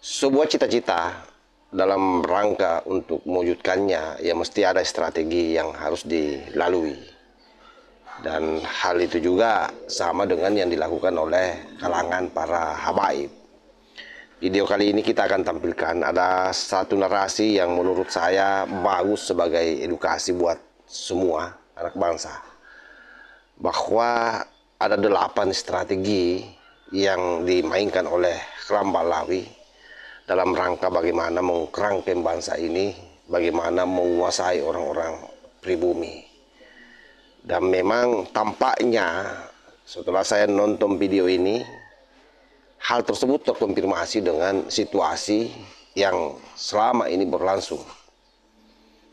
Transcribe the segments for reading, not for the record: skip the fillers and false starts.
Sebuah cita-cita dalam rangka untuk mewujudkannya ya mesti ada strategi yang harus dilalui. Dan hal itu juga sama dengan yang dilakukan oleh kalangan para habaib. Video kali ini kita akan tampilkan ada satu narasi yang menurut saya bagus sebagai edukasi buat semua anak bangsa. Bahwa ada 8 strategi yang dimainkan oleh Ram Balawi dalam rangka bagaimana mengkerangkeng bangsa ini, bagaimana menguasai orang-orang pribumi. Dan memang tampaknya setelah saya nonton video ini, hal tersebut terkonfirmasi dengan situasi yang selama ini berlangsung.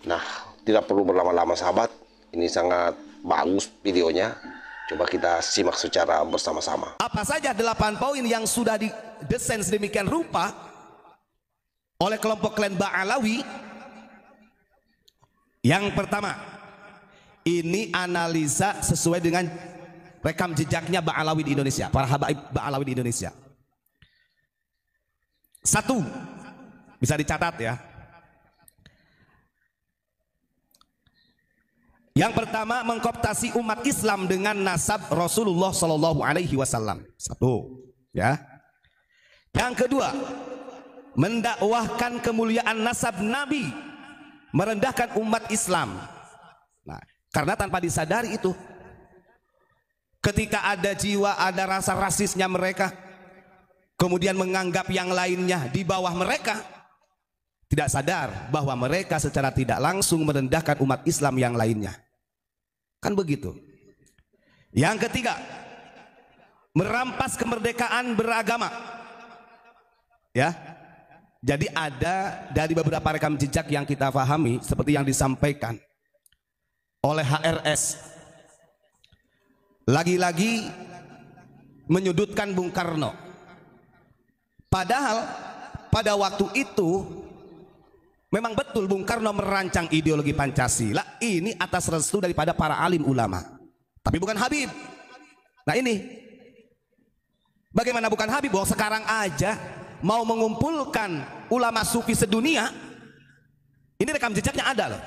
Nah, tidak perlu berlama-lama sahabat, ini sangat bagus videonya. Coba kita simak secara bersama-sama. Apa saja 8 poin yang sudah didesain sedemikian rupa oleh kelompok klan Ba'alawi? Yang pertama, ini analisa sesuai dengan rekam jejaknya Ba'alawi di Indonesia, para habaib Ba'alawi di Indonesia. 1, bisa dicatat ya. Yang pertama, mengkooptasi umat Islam dengan nasab Rasulullah Shallallahu Alaihi Wasallam. 1, ya. Yang kedua, mendakwahkan kemuliaan nasab Nabi, merendahkan umat Islam. Nah, karena tanpa disadari itu, ketika ada jiwa, ada rasa rasisnya mereka, kemudian menganggap yang lainnya di bawah mereka, tidak sadar bahwa mereka secara tidak langsung merendahkan umat Islam yang lainnya. Kan begitu. Yang ketiga, merampas kemerdekaan beragama. Ya. Jadi ada dari beberapa rekam jejak yang kita pahami seperti yang disampaikan oleh HRS. Lagi-lagi menyudutkan Bung Karno. Padahal pada waktu itu memang betul Bung Karno merancang ideologi Pancasila ini atas restu daripada para alim ulama, tapi bukan Habib. Nah ini bagaimana bukan Habib, bahwa sekarang aja mau mengumpulkan ulama sufi sedunia, ini rekam jejaknya ada loh,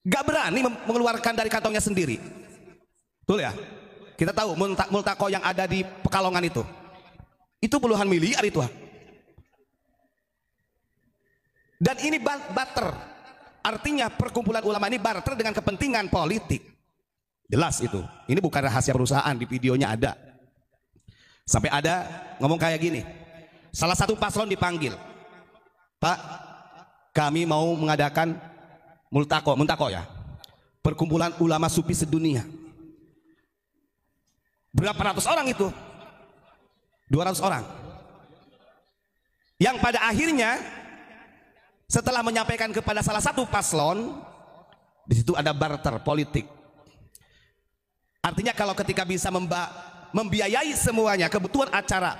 gak berani mengeluarkan dari kantongnya sendiri. Betul ya, kita tahu multako yang ada di Pekalongan itu puluhan miliar itu. Dan ini barter, artinya perkumpulan ulama ini barter dengan kepentingan politik. Jelas itu, ini bukan rahasia perusahaan, di videonya ada. Sampai ada ngomong kayak gini, salah satu paslon dipanggil, Pak, kami mau mengadakan multako ya, perkumpulan ulama sufi sedunia. Berapa ratus orang itu? 200 orang. Yang pada akhirnya setelah menyampaikan kepada salah satu paslon, di situ ada barter politik. Artinya kalau ketika bisa membiayai semuanya kebutuhan acara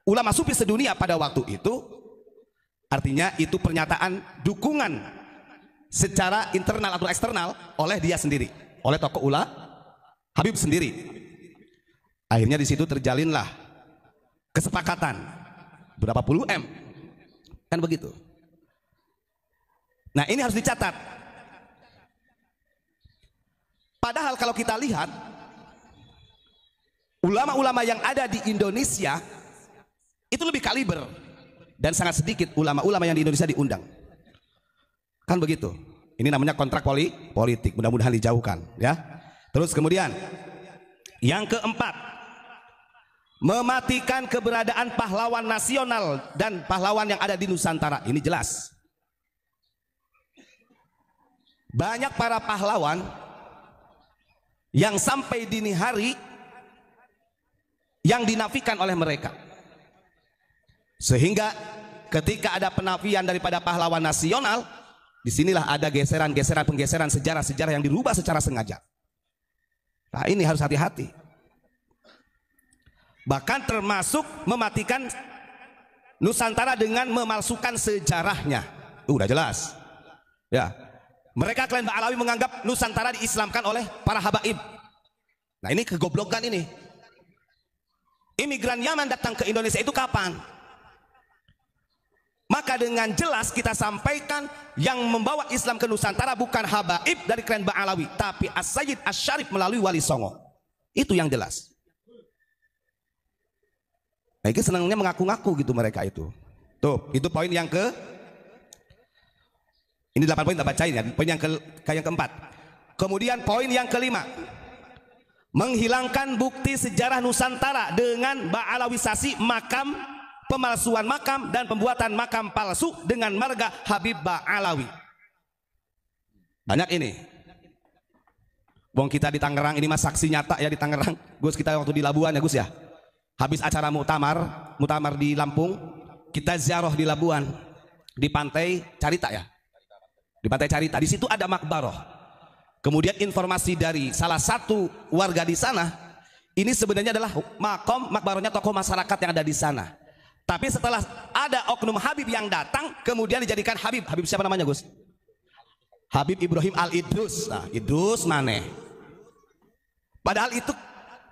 ulama sufi sedunia pada waktu itu, artinya itu pernyataan dukungan secara internal atau eksternal oleh dia sendiri, oleh tokoh Habib sendiri. Akhirnya di situ terjalinlah kesepakatan berapa puluh M, kan begitu. Nah ini harus dicatat. Padahal kalau kita lihat ulama-ulama yang ada di Indonesia itu lebih kaliber, dan sangat sedikit ulama-ulama yang di Indonesia diundang. Kan begitu. Ini namanya kontrak politik, mudah-mudahan dijauhkan ya. Terus kemudian yang keempat, mematikan keberadaan pahlawan nasional dan pahlawan yang ada di Nusantara. Ini jelas. Banyak para pahlawan yang sampai dini hari yang dinafikan oleh mereka, sehingga ketika ada penafian daripada pahlawan nasional, disinilah ada penggeseran sejarah-sejarah yang dirubah secara sengaja. Nah ini harus hati-hati. Bahkan termasuk mematikan Nusantara dengan memalsukan sejarahnya. Udah jelas ya. Mereka klan Ba'alawi menganggap Nusantara diislamkan oleh para habaib. Nah ini kegoblokan ini. Imigran Yaman datang ke Indonesia itu kapan? maka dengan jelas kita sampaikan yang membawa Islam ke Nusantara bukan habaib dari klan Ba'alawi, tapi As-Sayyid Asy-Syarif melalui Wali Songo. Itu yang jelas. Nah, itu senangnya mengaku-ngaku gitu mereka itu. Tuh, itu poin yang ini 8 poin tak bacain ya. Poin yang keempat. Kemudian poin yang kelima, menghilangkan bukti sejarah Nusantara dengan Ba'alawisasi makam, pemalsuan makam dan pembuatan makam palsu dengan marga Habib Ba'alawi. Banyak ini. Wong kita di Tangerang ini mas saksi nyata ya di Tangerang. Gus, kita waktu di Labuan ya Gus ya. Habis acara muktamar di Lampung, kita ziarah di Labuan, di pantai Carita ya. Di pantai Carita, di situ ada makbaroh. Kemudian informasi dari salah satu warga di sana, ini sebenarnya adalah makbarohnya tokoh masyarakat yang ada di sana. Tapi setelah ada oknum Habib yang datang, kemudian dijadikan Habib. Habib siapa namanya Gus? Habib Ibrahim Al-Idrus. Nah, Idrus mana? Padahal itu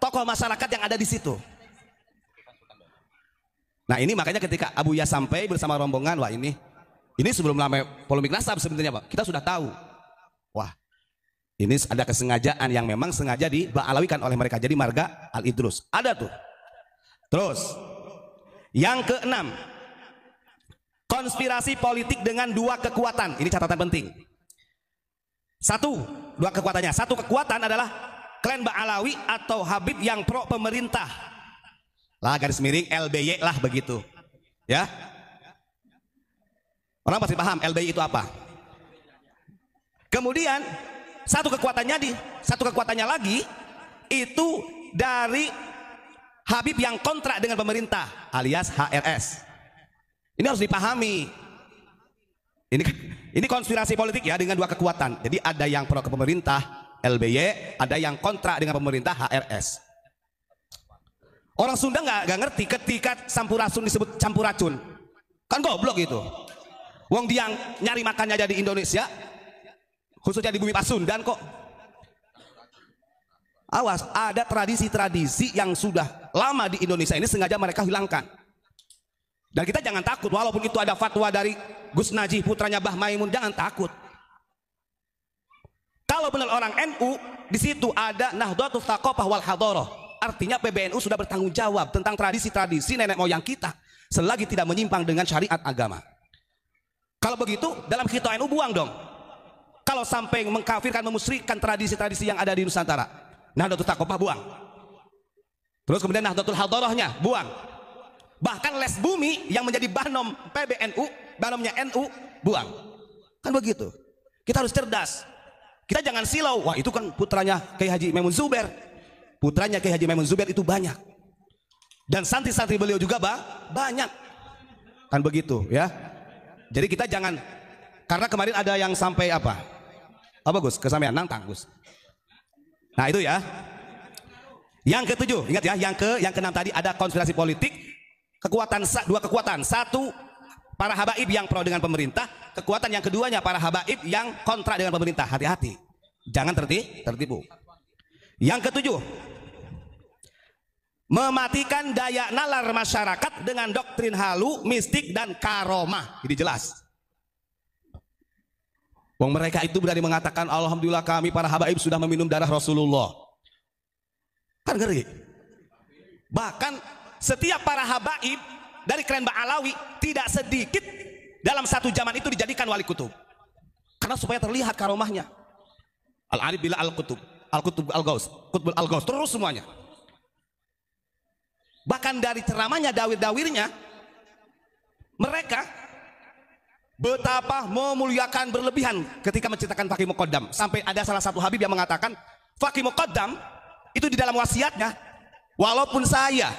tokoh masyarakat yang ada di situ. Nah, ini makanya ketika Abu Yas sampai bersama rombongan, wah ini sebelum lama polemik nasab sebenarnya Pak, kita sudah tahu. Wah, ini ada kesengajaan yang memang sengaja diba'alawikan oleh mereka, jadi marga Al-Idrus. Ada tuh. Terus, yang keenam, konspirasi politik dengan dua kekuatan. Ini catatan penting. Dua kekuatannya. Satu kekuatan adalah klan Ba'alawi atau Habib yang pro pemerintah. Lah garis miring LBY lah begitu. Ya. Orang pasti paham LBY itu apa. Kemudian satu kekuatannya lagi itu dari Habib yang kontrak dengan pemerintah alias HRS. Ini harus dipahami. Ini konspirasi politik ya dengan dua kekuatan. Jadi ada yang pro ke pemerintah LBY, ada yang kontrak dengan pemerintah HRS. Orang Sunda nggak ngerti ketika sampurasun disebut campur racun, kan goblok itu. Wong dia nyari makannya aja di Indonesia, khususnya di bumi Pasundan kok. Awas, ada tradisi-tradisi yang sudah lama di Indonesia ini sengaja mereka hilangkan. Dan kita jangan takut, walaupun itu ada fatwa dari Gus Najih putranya Bah Maimun, jangan takut. Kalau benar orang NU, di situ ada Nahdlatul Tsaqafah wal Hadharah. Artinya PBNU sudah bertanggung jawab tentang tradisi-tradisi nenek moyang kita selagi tidak menyimpang dengan syariat agama. Kalau begitu dalam Khito NU buang dong. Kalau sampai mengkafirkan, memusyrikan tradisi-tradisi yang ada di Nusantara, Nahdlatul Tsaqafah buang. Terus kemudian Nahdlatul Hadharahnya buang. Bahkan les bumi yang menjadi banom PBNU, banomnya NU buang. Kan begitu. Kita harus cerdas. Kita jangan silau. Wah itu kan putranya Kiai Haji Maimun Zubair. Putranya Kiai Haji Maimun Zubair itu banyak. Dan santri-santri beliau juga banyak. Kan begitu ya. Jadi kita jangan, karena kemarin ada yang sampai apa Gus? Kesampaian nantang Gus. Nah itu ya. Yang ketujuh, ingat ya, yang keenam tadi ada konspirasi politik, dua kekuatan. Satu, para habaib yang pro dengan pemerintah. Kekuatan yang keduanya para habaib yang kontra dengan pemerintah. Hati-hati. Jangan tertipu. Yang ketujuh, mematikan daya nalar masyarakat dengan doktrin halu, mistik dan karomah. Ini jelas. Wong mereka itu berani mengatakan alhamdulillah kami para habaib sudah meminum darah Rasulullah. Kan ngeri. Bahkan setiap para habaib dari klan Ba'alawi tidak sedikit dalam satu zaman itu dijadikan wali kutub. Karena supaya terlihat karomahnya. Al-Arif bila al-kutub, al-kutub al-gaus, kutbul al-gaus, terus semuanya. Bahkan dari ceramahnya, dawir-dawirnya, mereka betapa memuliakan berlebihan ketika menceritakan Faqih Muqaddam. Sampai ada salah satu habib yang mengatakan Faqih Muqaddam itu di dalam wasiatnya, walaupun saya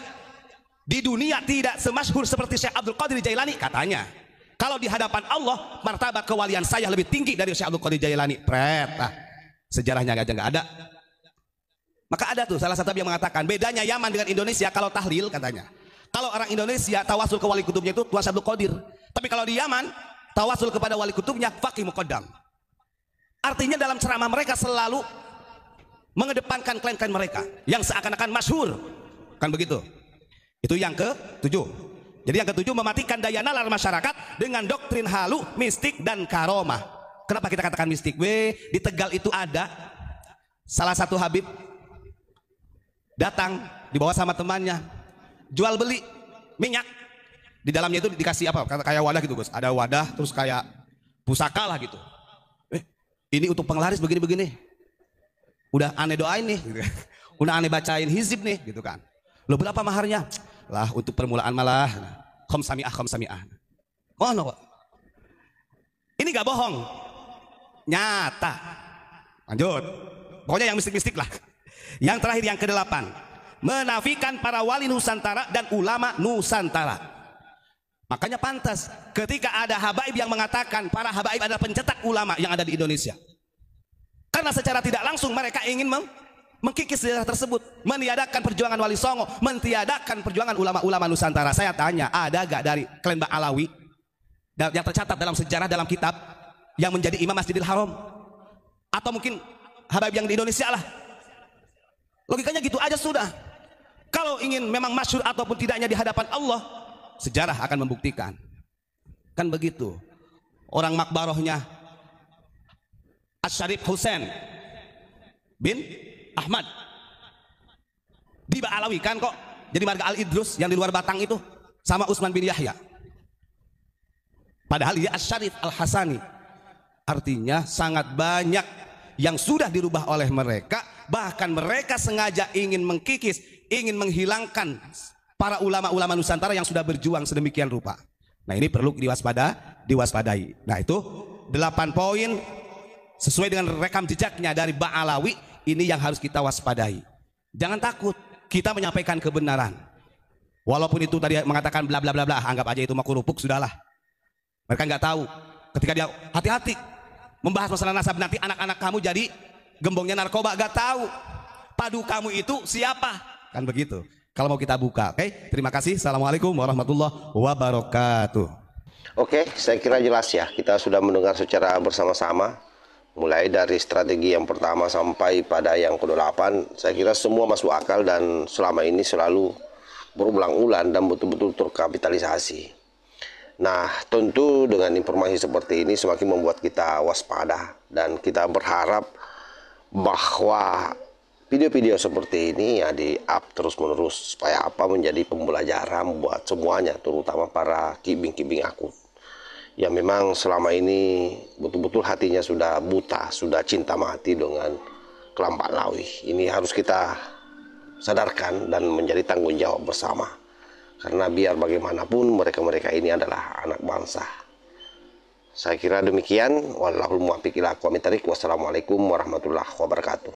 di dunia tidak semasyhur seperti Syekh Abdul Qadir Jailani, katanya kalau di hadapan Allah martabat kewalian saya lebih tinggi dari Syekh Abdul Qadir Jailani. Sejarahnya aja nggak ada. Maka ada tuh salah satu yang mengatakan bedanya Yaman dengan Indonesia kalau tahlil, katanya. Kalau orang Indonesia tawasul ke wali kutubnya itu Tuan Abdul Qadir. Tapi kalau di Yaman tawasul kepada wali kutubnya Faqih Muqaddam. Artinya dalam ceramah mereka selalu mengedepankan klaim-klaim mereka yang seakan-akan masyhur. Kan begitu. Itu yang ke-7. Jadi yang ketujuh, mematikan daya nalar masyarakat dengan doktrin halu, mistik, dan karomah. Kenapa kita katakan mistik? Di Tegal itu ada salah satu Habib datang dibawa sama temannya, jual beli minyak. Di dalamnya itu dikasih apa? Kayak wadah gitu, Gus. Ada wadah terus kayak pusaka lah gitu. Ini untuk penglaris begini-begini. Udah aneh doain nih, gitu. Udah aneh bacain hizib nih, gitu kan. Lo berapa maharnya? Lah untuk permulaan malah khomsamiah. Oh no. Ini gak bohong, nyata. Lanjut. Pokoknya yang mistik-mistik lah. Yang terakhir, yang kedelapan, menafikan para wali Nusantara dan ulama Nusantara. Makanya pantas ketika ada habaib yang mengatakan para habaib adalah pencetak ulama yang ada di Indonesia. Karena secara tidak langsung mereka ingin mengkikis sejarah tersebut, meniadakan perjuangan Wali Songo, mentiadakan perjuangan ulama-ulama Nusantara. Saya tanya, ada gak dari klan Ba'alawi yang tercatat dalam sejarah, dalam kitab, yang menjadi imam Masjidil Haram? Atau mungkin habaib yang di Indonesia lah. Logikanya gitu aja sudah. Kalau ingin memang masyhur ataupun tidaknya di hadapan Allah, sejarah akan membuktikan. Kan begitu. Orang makbarohnya Asy-Syarif Husain bin Ahmad di Ba'alawi kan kok. Jadi marga Al-Idrus yang di luar Batang itu sama Utsman bin Yahya. Padahal dia Asy-Syarif Al-Hasani. Artinya sangat banyak yang sudah dirubah oleh mereka. Bahkan mereka sengaja ingin mengkikis, ingin menghilangkan para ulama-ulama Nusantara yang sudah berjuang sedemikian rupa. Nah ini perlu diwaspadai. Nah itu 8 poin sesuai dengan rekam jejaknya dari Ba'alawi. Ini yang harus kita waspadai. Jangan takut kita menyampaikan kebenaran. Walaupun itu tadi mengatakan bla bla bla bla, anggap aja itu mah kerupuk, sudahlah. Mereka nggak tahu. Ketika dia hati-hati membahas masalah nasab, nanti anak-anak kamu jadi gembongnya narkoba, gak tahu padu kamu itu siapa. Kan begitu. Kalau mau kita buka. Oke, terima kasih. Assalamualaikum warahmatullahi wabarakatuh. Oke, saya kira jelas ya. Kita sudah mendengar secara bersama-sama, mulai dari strategi yang pertama sampai pada yang ke-8. Saya kira semua masuk akal dan selama ini selalu berulang-ulang dan betul-betul terkapitalisasi. Nah, tentu dengan informasi seperti ini semakin membuat kita waspada, dan kita berharap bahwa video-video seperti ini ya di-up terus-menerus supaya apa menjadi pembelajaran buat semuanya, terutama para kibing-kibing akut yang memang selama ini betul-betul hatinya sudah buta, sudah cinta mati dengan Klan Ba'alawi. Ini harus kita sadarkan dan menjadi tanggung jawab bersama. Karena biar bagaimanapun mereka-mereka ini adalah anak bangsa. Saya kira demikian. Wallahul muwaffiq ila aqwamit thoriq. Wassalamualaikum warahmatullahi wabarakatuh.